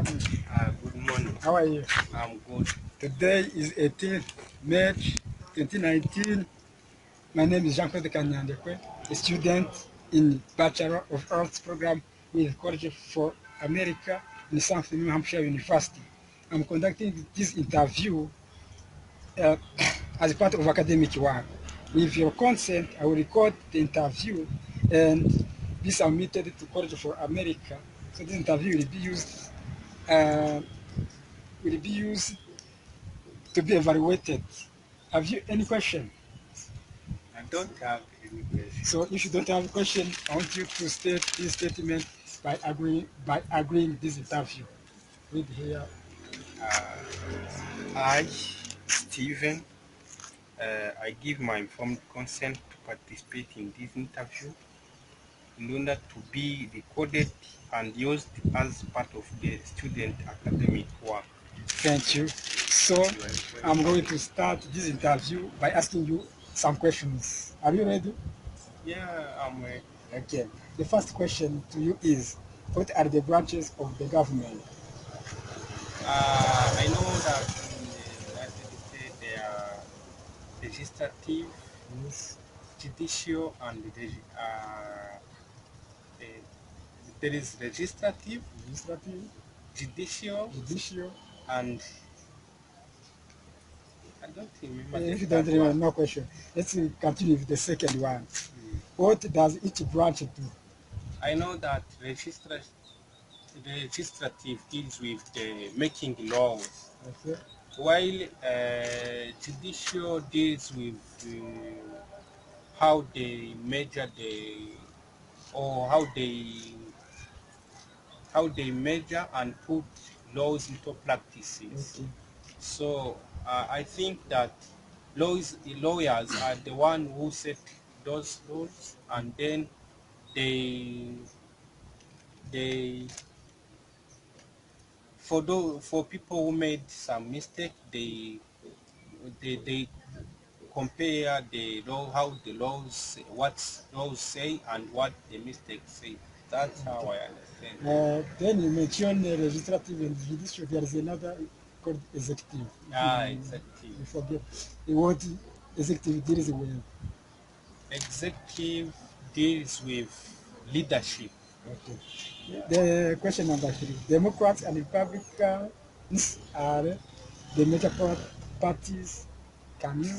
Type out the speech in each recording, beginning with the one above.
morning. Good morning. How are you? I'm good. Today is 18th March 2019. My name is Jean-Claude Kanyandekwe, a student in Bachelor of Arts program with College for America in South New Hampshire University. I'm conducting this interview uh, as part of academic work. With your consent, I will record the interview and be submitted to College for America. So this interview uh, will be used to be evaluated. Have you any question? I don't have any question. So if you don't have a question, I want you to state this statement by agreeing this interview. Read here. I, Stephen, I give my informed consent to participate in this interview in order to be recorded and used as part of the student academic work. Thank you. So I'm going to start this interview by asking you some questions. Are you ready? Yeah, I'm ready. Okay. The first question to you is, what are the branches of the government? I know that in the United States there are legislative, Yes. judicial, and uh, there is legislative, Legislative, judicial, judicial. and I don't remember the If you don't third remember, one. no question. Let's continue with the second one. What does each branch do? I know that legislative deals with the making laws, Okay. while judicial deals with how they measure or how they measure and put laws into practices. Okay. So I think that lawyers are the one who set those laws, and then they they for people who made some mistake, they compare the law, how the laws, what laws say and what the mistakes say. That's how I understand. Then you mentioned legislative and judicial. There is another called executive. Executive. You forget. What executive deals with? Executive deals with leadership. Okay. The question number 3. Democrats and Republicans are the major parties. Can you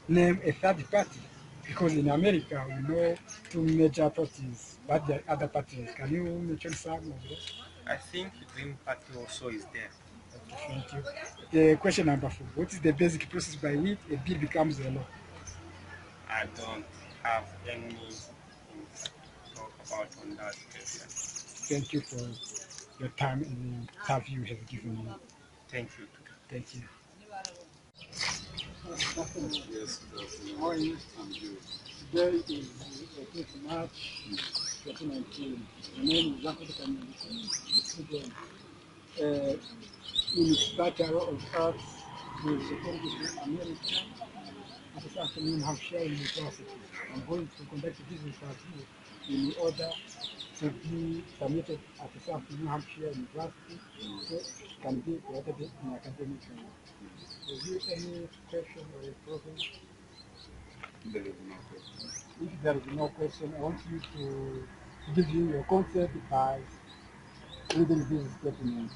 name a third party? Because in America we know two major parties, but there are other parties. Can you mention some of them? I think Green Party also is there. Okay, thank you. The question number 4. What is the basic process by which a bill becomes a law? I don't have anything to talk about on that question. Thank you for your time and the interview you have given me. Thank you. Thank you. Yes, good afternoon. How are you? I'm good. Today is 18th March 2019. My name is Jacob Kanyandekwe, student in Bachelor of Arts with the College of America at the South New Hampshire University. I'm going to conduct this interview in order to be submitted at the South New Hampshire University so it can be graded in academic way. Is there any question or a problem? There is no question. If there is no question, I want you to give you your consent by reading this statement.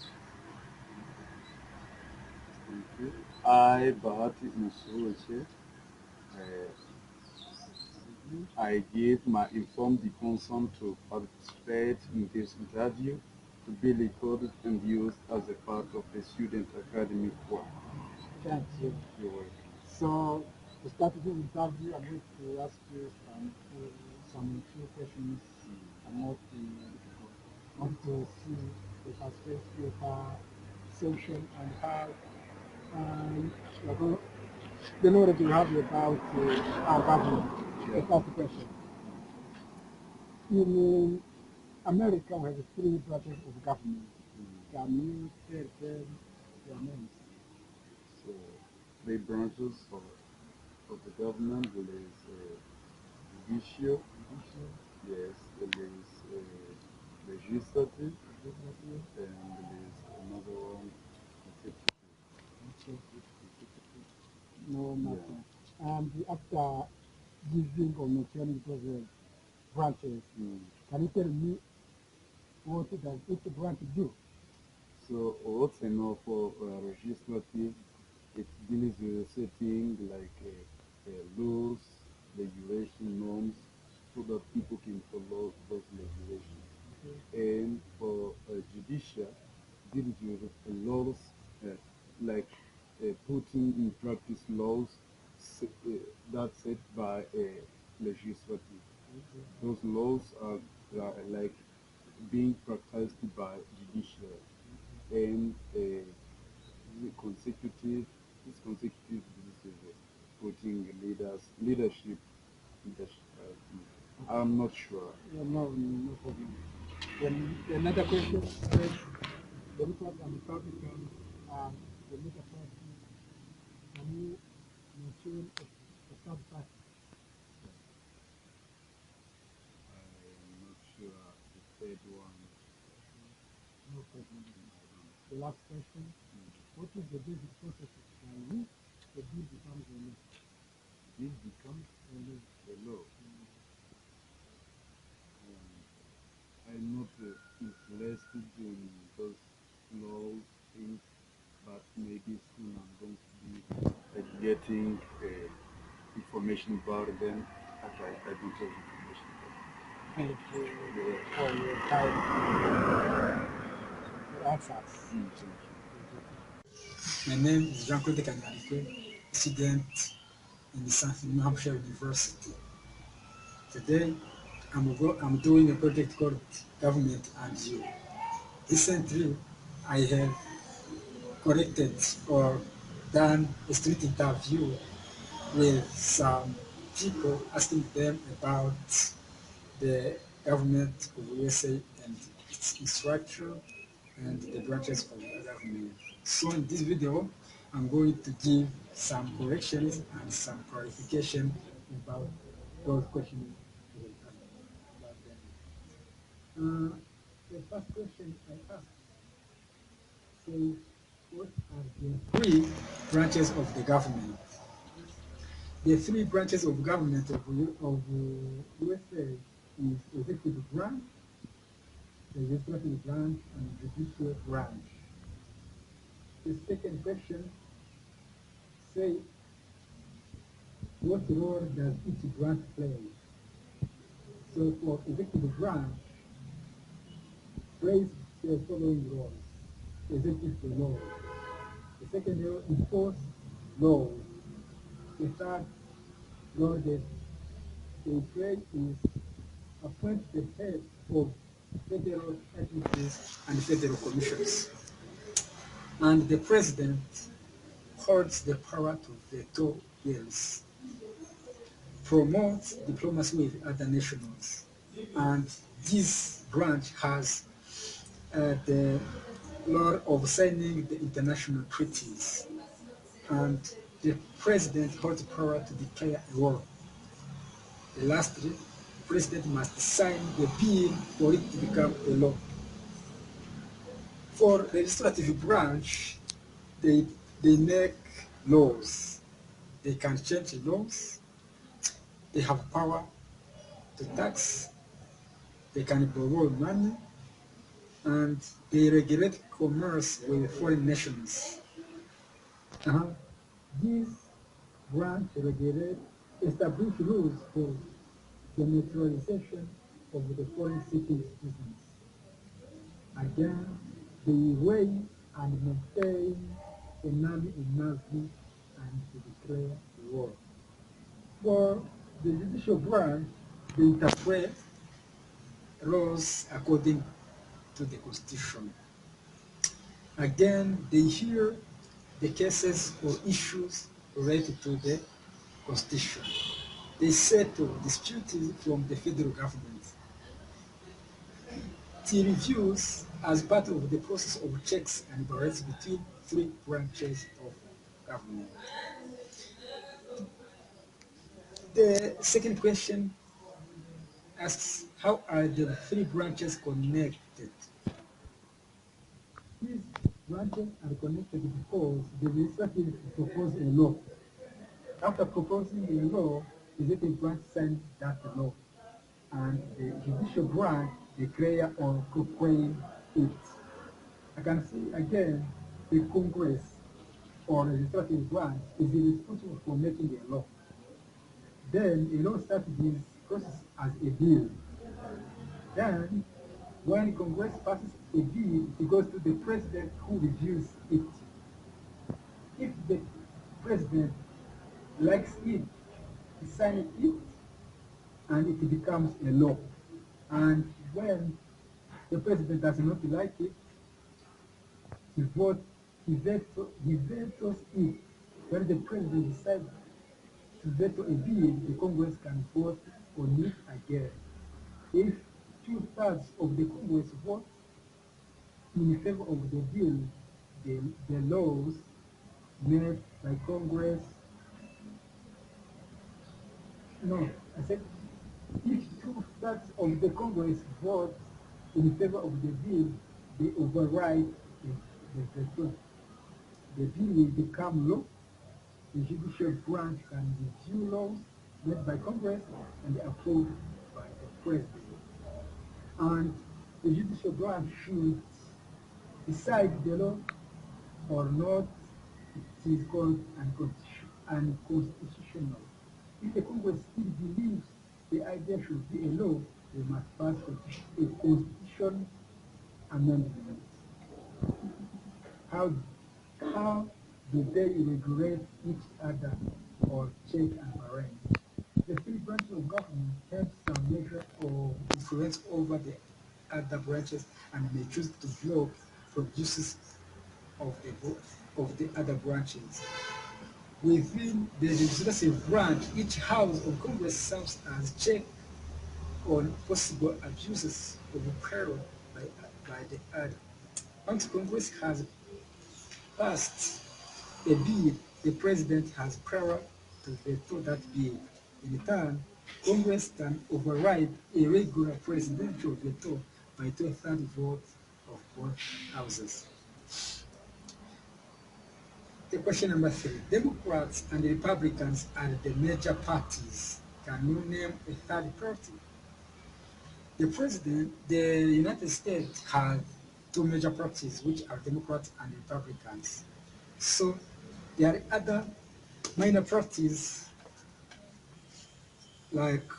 Thank you. I, Bahati Musuoche, I give my informed consent to participate in this interview to be recorded and used as a part of the student academic work. Thank you. You're welcome. So, to start this interview, I'm going to ask you some few questions. I'm not difficult. I want to see the perspective of section and how you're going, the knowledge you have about our government. The first question. In America, we have three branches of government. Can you tell them their names? So, three branches of the government. There is judicial, yes, there is legislative, and there's another one, consecutive. No matter. And after giving or mentioning those branches, can you tell me what does each branch do? So what I know for legislative, it deals with setting like laws, regulation norms, so that people can follow those regulations. And for judicial, deals with laws uh, like putting in practice laws that's set by legislative. Those laws are like being practiced by judicial, and the consecutive, this consecutive this is putting leadership. I'm not sure. Yeah, no problem. Then another question is, Democrats and Republicans, the later party, can you mention a third party? I'm not sure the third one. No problem. The last question, what is the basic process by which the bill becomes a law? This becomes a law. I'm not interested in those law things, but maybe soon I'm going to be getting information about them. I don't have information about Thank you them. for your time and your answers. Thank you. My name is Jean-Claude Kanyarike, student in the South New Hampshire University. Today, I'm doing a project called Government and You. Recently, I have collected or done a street interview with some people asking them about the government of USA and its structure and the branches of the government. So in this video, I'm going to give some corrections and some clarification about those questions we asked about them. The first question I asked says, what are the three branches of the government? The three branches of government of USA is executive branch, the legislative branch, and the judicial branch. The second question say, what role does each branch play? So for executive branch, plays the following roles. Execute the law. The second role, enforce laws. The third role that they play is appoint the head of federal agencies and federal commissions. And the president holds the power to veto bills, promotes diplomacy with other nations, and this branch has the role of signing the international treaties. And the president holds power to declare a war. Lastly, the president must sign the bill for it to become a law. For the legislative branch, they, they make laws. They can change laws. They have power to tax. They can borrow money. And they regulate commerce with foreign nations. This branch regulate, establish rules for the naturalization of the foreign citizens. Again, they weigh and maintain an army and navy and to declare war. For the judicial branch, they interpret laws according to the Constitution. Again, they hear the cases or issues related to the Constitution. They settle disputes from the federal government. T reviews as part of the process of checks and balances between three branches of government. The second question asks, how are the three branches connected? branches are connected because the legislative proposes a law. After proposing a law, the executive branch signs that law, and the judicial branch declare or proclaim it. I can see again the Congress or the legislative branch is responsible for making a law. Then a law starts this process as a bill. Then, when Congress passes a bill, it goes to the president who reviews it. If the president likes it, he signs it, and it becomes a law. And when the president does not like it, he votes, he vetoes it. When the president decides to veto a bill, the Congress can vote on it again. If two-thirds of the Congress vote in favor of the bill, the laws made by Congress, no, I said if two-thirds of the Congress vote in favor of the bill, they override the veto. The bill will become law. The judicial branch can review laws made by Congress and approved by the president. And the judicial branch should decide the law or not. It is called unconstitutional. If the Congress still believes the idea should be a law, they must pass a constitution amendment. How do they regulate each other or check and balance? The three branches of government have some measure of influence over the other branches and may choose to block producers of the other branches. Within the legislative branch, each house of Congress serves as check on possible abuses of power by the other. Once Congress has passed a bill, the president has power to veto that bill. In turn, Congress can override a regular presidential veto by two-thirds vote of both houses. The question number 3. Democrats and Republicans are the major parties. Can you name a third party? The United States has two major parties, which are Democrats and Republicans. So there are other minor parties like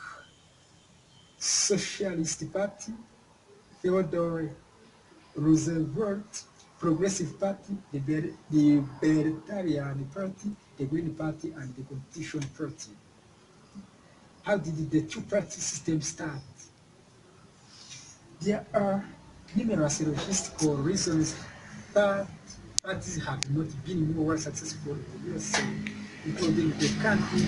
Socialist Party, Theodore Roosevelt, Progressive Party, the Libertarian Party, the Green Party, and the Constitution Party. How did the two-party system start? There are numerous logistical reasons that parties have not been more successful in the USA, including the country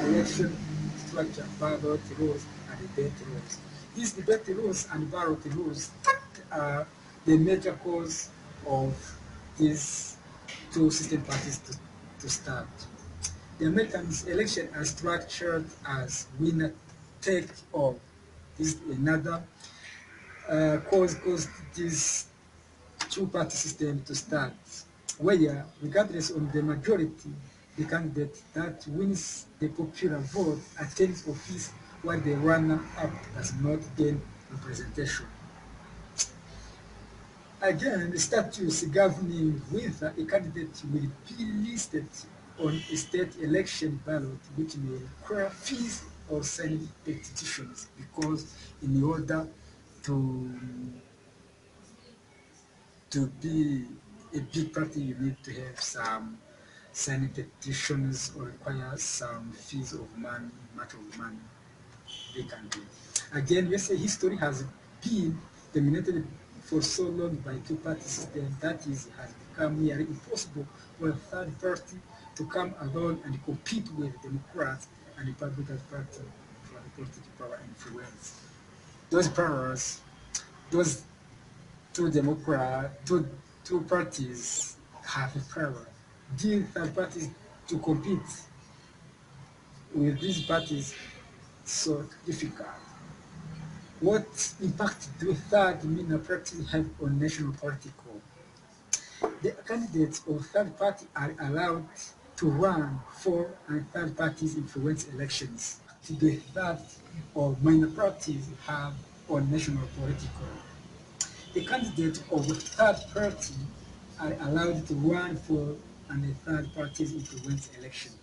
election structure, ballot rules, and debate rules. These debate rules and ballot rules are the major cause of these two system parties to start. The American election are structured as winner take all. This is another cause caused this two-party system to start, where regardless of the majority, the candidate that wins the popular vote attains office while the runner-up does not gain representation. Again, the statutes governing whether a candidate will be listed on a state election ballot, which may require fees or signing petitions, because in order to be a big party, you need to have some signing petitions or require some fees of money, matter of money they can do. Again, USA history has been dominated for so long by two-party system that is has become nearly impossible for a third party to come along and compete with Democrats and Republican Party for the political power and influence. Those powers, those two parties have a power. These third parties to compete with these parties so difficult. What impact do third minor parties have on national political? The candidates of third party are allowed to run for and third parties influence elections to the third or minor parties have on national political. The candidates of a third party are allowed to run for and the third parties influence election.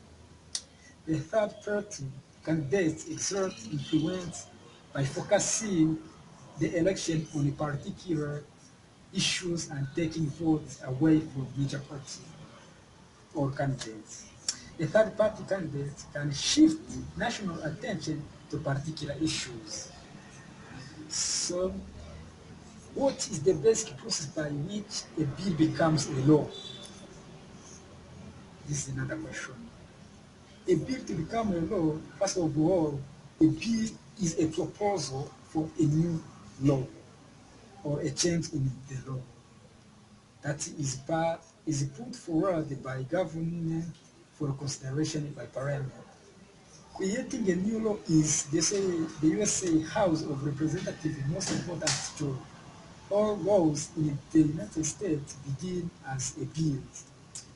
The third party candidates exert influence by focusing the election on a particular issues and taking votes away from major party or candidates. The third party candidates can shift national attention to particular issues. So, what is the basic process by which a bill becomes a law? This is another question. A bill to become a law, first of all, a bill is a proposal for a new law or a change in the law that is put forward by government for consideration by parliament. Creating a new law is, they say, the USA House of Representatives' most important job. All laws in the United States begin as a bill.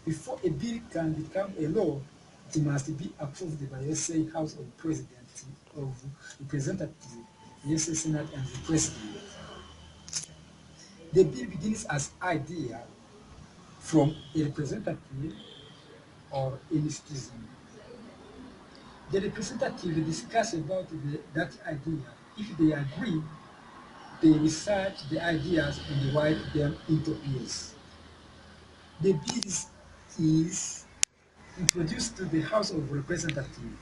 Before a bill can become a law, it must be approved by the USA House of Representatives, the USA Senate, and the President. The bill begins as idea from a representative or any citizen. The representative discuss about that idea. If they agree, they research the ideas and write them into bills. The bill is introduced to the House of Representatives.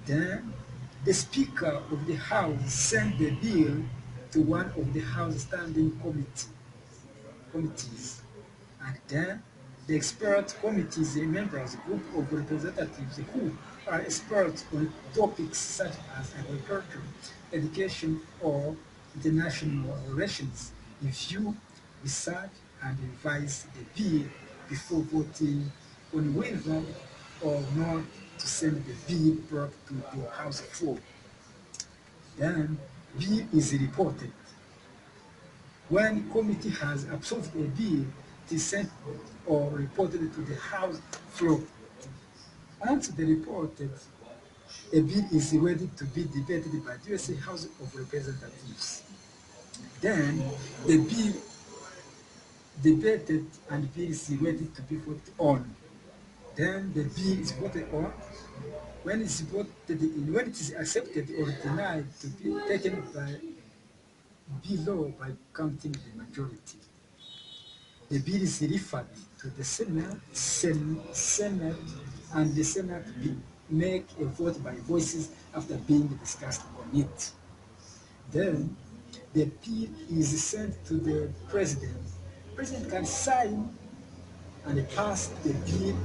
Then the Speaker of the House sends the bill to one of the House standing committees. And then the expert committees members group of representatives who are experts on topics such as agriculture, education, or international relations review, research, and revise the bill before voting on whether or not to send the bill back to the House floor. Then bill is reported. When committee has approved a bill, it is sent or reported to the House floor. Once the reported, a bill is ready to be debated by the USA House of Representatives. Then the bill debated and bill is ready to be voted on. Then the bill is voted on. When it's voted in, when it is accepted or denied to be taken by below by counting the majority. The bill is referred to the Senate, and the Senate will make a vote by voices after being discussed on it. Then the bill is sent to the president. The president can sign and pass the bill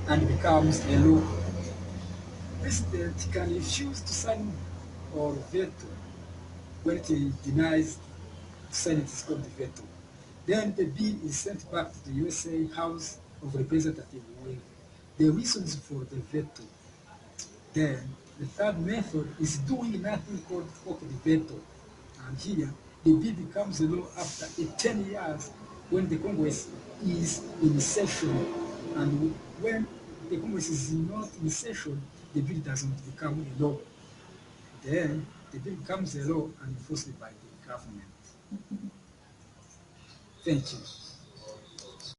and becomes a law. The president can refuse to sign or veto. When it denies signing, it is called the veto. Then the bill is sent back to the USA House of Representatives with the reasons for the veto. Then the third method is doing nothing called the veto. And here, the bill becomes a law after 10 years when the Congress is in session. And when the Congress is not in session, the bill doesn't become a law. Then the bill becomes a law and enforced by the government. Thank you.